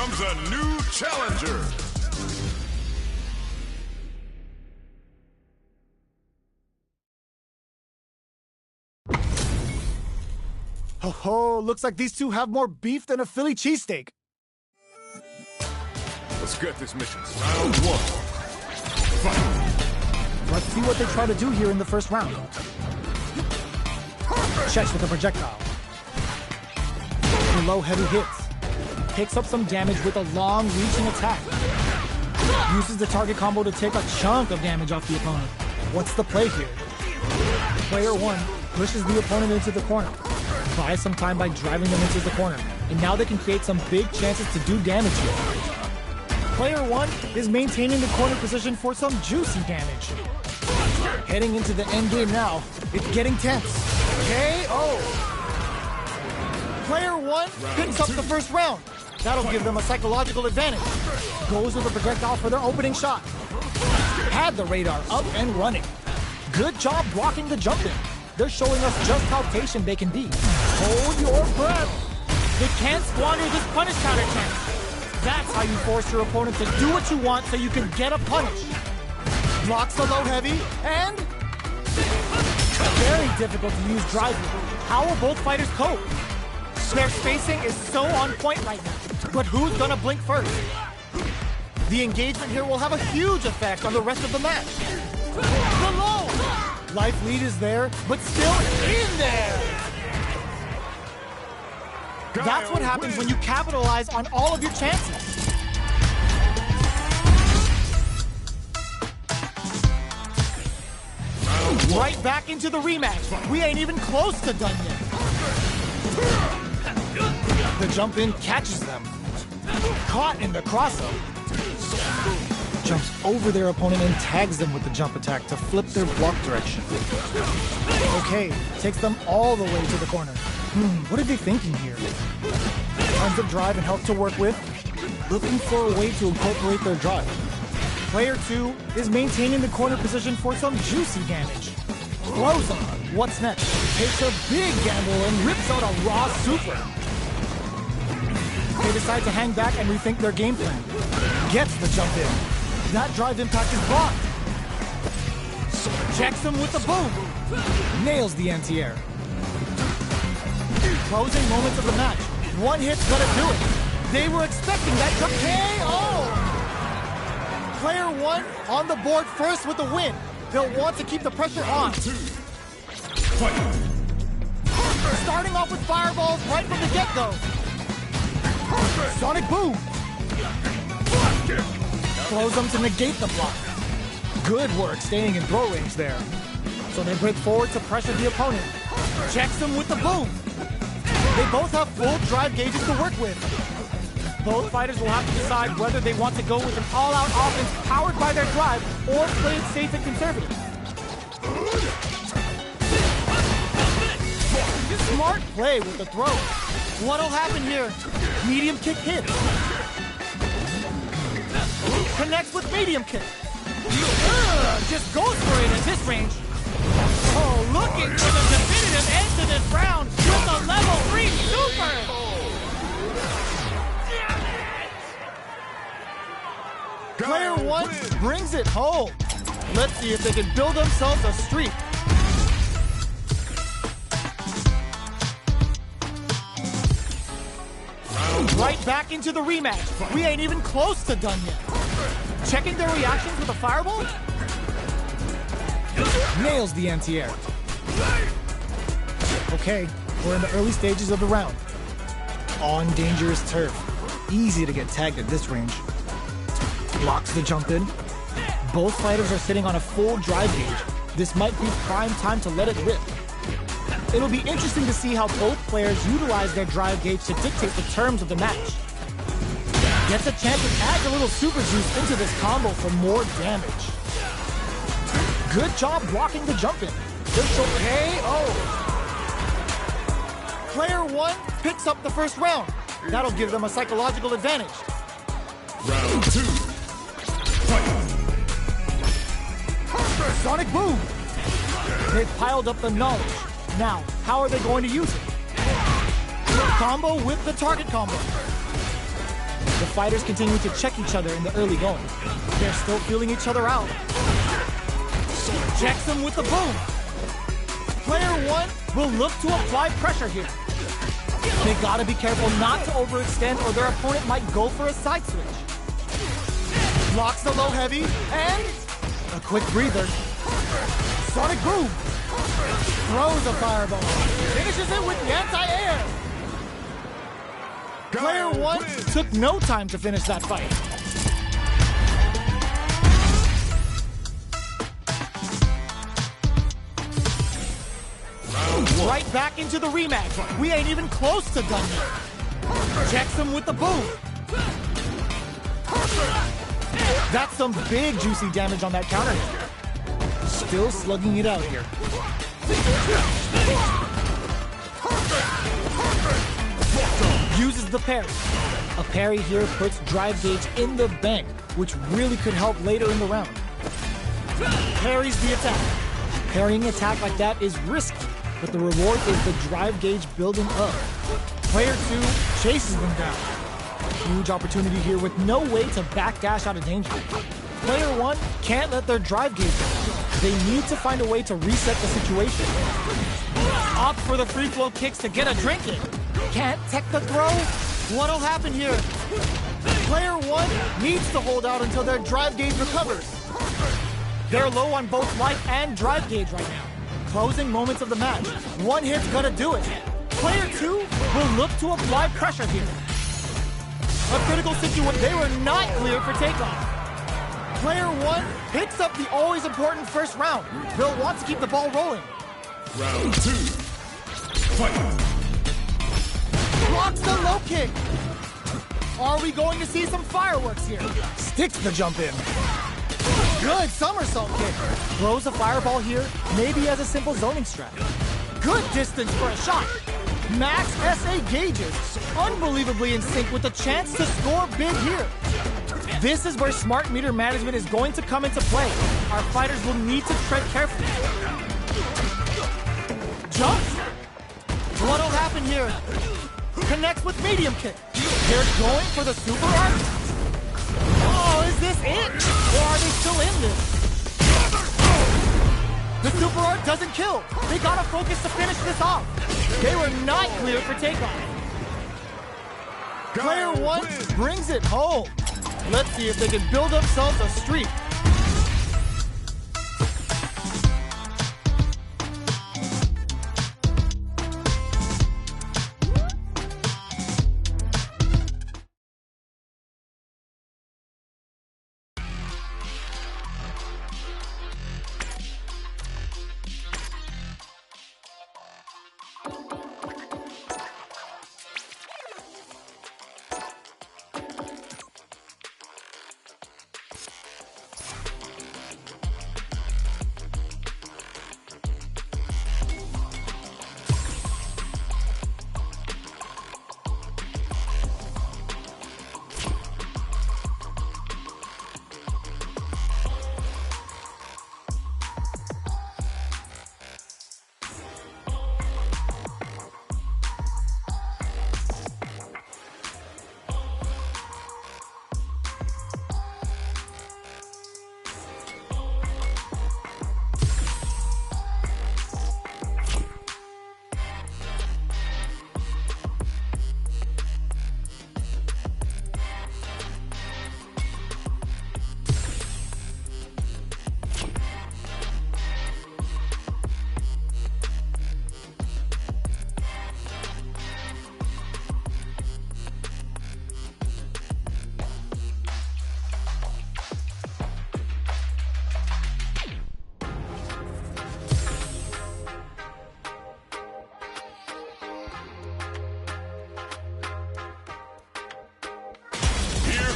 comes a new challenger. Oh, looks like these two have more beef than a Philly cheesesteak. Let's get this mission. Round one. Fight. Let's see what they try to do here in the first round. Checks with a projectile. Low heavy hits. Picks up some damage with a long reaching attack. Uses the target combo to take a chunk of damage off the opponent. What's the play here? Player one pushes the opponent into the corner. Buys some time by driving them into the corner. And now they can create some big chances to do damage here. Player one is maintaining the corner position for some juicy damage. Heading into the end game now. It's getting tense. KO! Player one picks up the first round. That'll give them a psychological advantage. Goes with a projectile for their opening shot. Had the radar up and running. Good job blocking the jump in. They're showing us just how patient they can be. Hold your breath. They can't squander this punish counter chance. That's how you force your opponent to do what you want so you can get a punish. Blocks the low heavy, and very difficult to use drive with. How will both fighters cope? Their spacing is so on point right now. But who's gonna blink first? The engagement here will have a huge effect on the rest of the match. The low! Life lead is there, but still in there! That's what happens when you capitalize on all of your chances. Right back into the rematch. We ain't even close to done yet. The jump in catches them. Caught in the crossover. Jumps over their opponent and tags them with the jump attack to flip their block direction. Okay, takes them all the way to the corner. What are they thinking here? Tons of drive and health to work with. Looking for a way to incorporate their drive. Player 2 is maintaining the corner position for some juicy damage. Blows on. What's next? Takes a big gamble and rips out a raw super. They decide to hang back and rethink their game plan. Gets the jump in. That drive impact is blocked. Checks him with the boom. Nails the anti-air. Closing moments of the match. One hit's gonna do it. They were expecting that jump. KO! Player 1 on the board first with the win. They'll want to keep the pressure on. Starting off with fireballs right from the get-go. Sonic boom. Throws them to negate the block. Good work staying in throw range there. So they break forward to pressure the opponent. Checks them with the boom. They both have full drive gauges to work with. Both fighters will have to decide whether they want to go with an all-out offense powered by their drive or play it safe and conservative. Smart play with the throw. What'll happen here? Medium kick hit. Connects with medium kick. Just goes for it at this range. Oh, looking for the definitive end to this round with a level 3 super! Player 1 brings it home. Let's see if they can build themselves a streak. Right back into the rematch. We ain't even close to done yet. Checking their reactions with a fireball? Nails the anti-air. Okay, we're in the early stages of the round. On dangerous turf. Easy to get tagged at this range. Blocks the jump in. Both fighters are sitting on a full drive gauge. This might be prime time to let it rip. It'll be interesting to see how both players utilize their drive gauge to dictate the terms of the match. Gets a chance to add a little super juice into this combo for more damage. Good job blocking the jump in. This will KO. Player 1 picks up the first round. That'll give them a psychological advantage. Round 2. Fight. Sonic boom. They've piled up the knowledge. Now, how are they going to use it? Combo with the target combo. The fighters continue to check each other in the early going. They're still feeling each other out. Checks him with the boom. Player 1 will look to apply pressure here. They gotta be careful not to overextend or their opponent might go for a side switch. Blocks the low heavy and a quick breather. Sonic boom. Throws a fireball. Finishes it with the anti-air. Player 1 took no time to finish that fight. Right back into the rematch. We ain't even close to done yet. Checks him with the boom. That's some big juicy damage on that counter hit. Still slugging it out here. Uses the parry. A parry here puts drive gauge in the bank, which really could help later in the round. Parries the attack. Parrying attack like that is risky, but the reward is the drive gauge building up. Player 2 chases them down. Huge opportunity here with no way to backdash out of danger. Player 1 can't let their drive gauge down. They need to find a way to reset the situation. Opt for the free flow kicks to get a drink in. Can't tech the throw? What'll happen here? Player 1 needs to hold out until their drive gauge recovers. They're low on both life and drive gauge right now. Closing moments of the match. One hit's gonna do it. Player 2 will look to apply pressure here. A critical situation. They were not cleared for takeoff. Player 1 picks up the always important first round. They'll want to keep the ball rolling. Round 2. Fight. Blocks the low kick. Are we going to see some fireworks here? Sticks the jump in. Good somersault kick. Throws a fireball here, maybe as a simple zoning strat. Good distance for a shot. Max SA gauges. Unbelievably in sync with the chance to score big here. This is where smart meter management is going to come into play. Our fighters will need to tread carefully. Jumps. What'll happen here? Connects with medium kick. They're going for the super art. Oh, is this it? Or are they still in this? The super art doesn't kill. They gotta focus to finish this off. They were not cleared for takeoff. Player 1 brings it home. Let's see if they can build themselves a streak.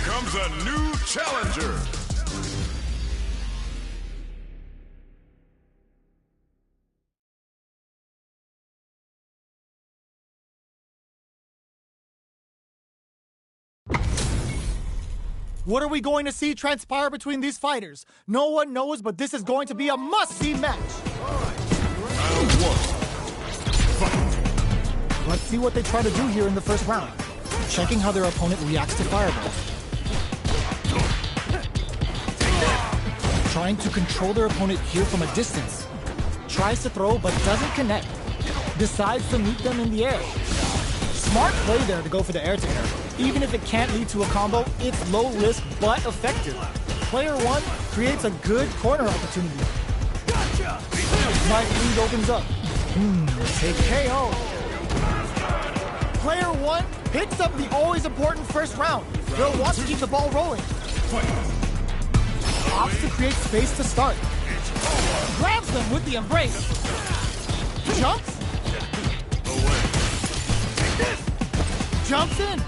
Comes a new challenger. What are we going to see transpire between these fighters? No one knows, but this is going to be a must-see match. Round 1. Fight. Let's see what they try to do here in the first round. Checking how their opponent reacts to fireballs. trying to control their opponent here from a distance. Tries to throw but doesn't connect. Decides to meet them in the air. Smart play there to go for the air-to-air. Even if it can't lead to a combo, it's low risk but effective. Player 1 creates a good corner opportunity. Nice lead opens up. Take KO. Player 1 picks up the always important first round. They'll want to keep the ball rolling. Opts to create space to start. Grabs them with the embrace. Jumps. Jumps in.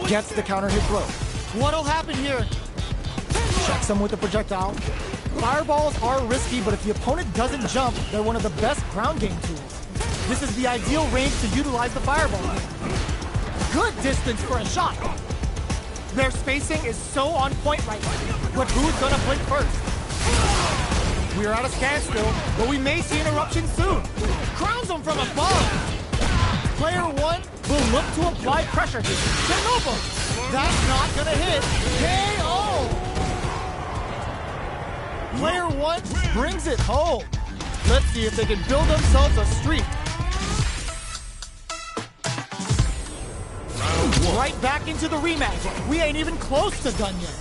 Gets the counter hit throw. What'll happen here? Checks him with the projectile. Fireballs are risky, but if the opponent doesn't jump, they're one of the best ground game tools. This is the ideal range to utilize the fireball. Good distance for a shot. Their spacing is so on point right now. But who's gonna blink first? We're at a standstill, but we may see an eruption soon. Crowns them from above. Player 1 will look to apply pressure here. Chernobyl. That's not gonna hit. KO. Player 1 brings it home. Let's see if they can build themselves a streak. Right back into the rematch. We ain't even close to done yet.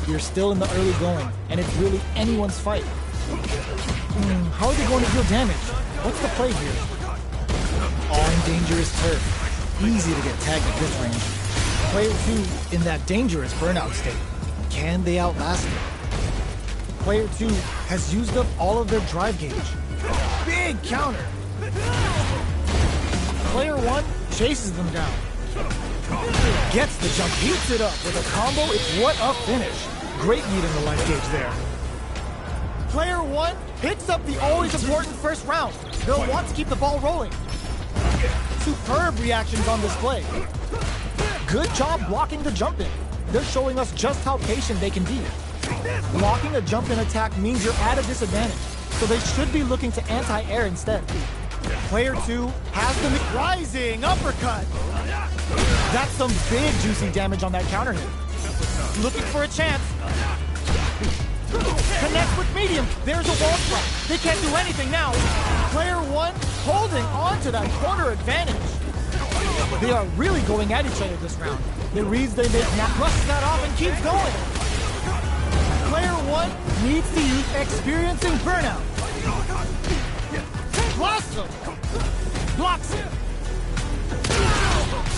We're still in the early going, and it's really anyone's fight. How are they going to deal damage? What's the play here? All in dangerous turf. Easy to get tagged at this range. Player 2 in that dangerous burnout state. Can they outlast it? Player 2 has used up all of their drive gauge. Big counter. Player 1 chases them down. Gets the jump, heats it up with a combo. What a finish. Great lead in the life gauge there. Player 1 picks up the always important first round. They'll want to keep the ball rolling. Superb reactions on display. Good job blocking the jump in. They're showing us just how patient they can be. Blocking a jump in attack means you're at a disadvantage, so they should be looking to anti-air instead. Player 2 has the rising uppercut. That's some big juicy damage on that counter hit. Looking for a chance. Connects with medium. There's a wall strike. They can't do anything now. Player 1 holding on to that corner advantage. They are really going at each other this round. The reads they make now brushes that off and keeps going. Player 1 needs to use experiencing burnout. Blasts him. Blocks it.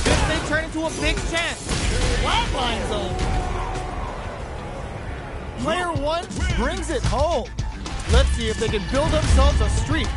This may turn into a big chance. Flatline zone. Player 1 brings it home. Let's see if they can build themselves a streak.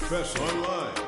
Special online.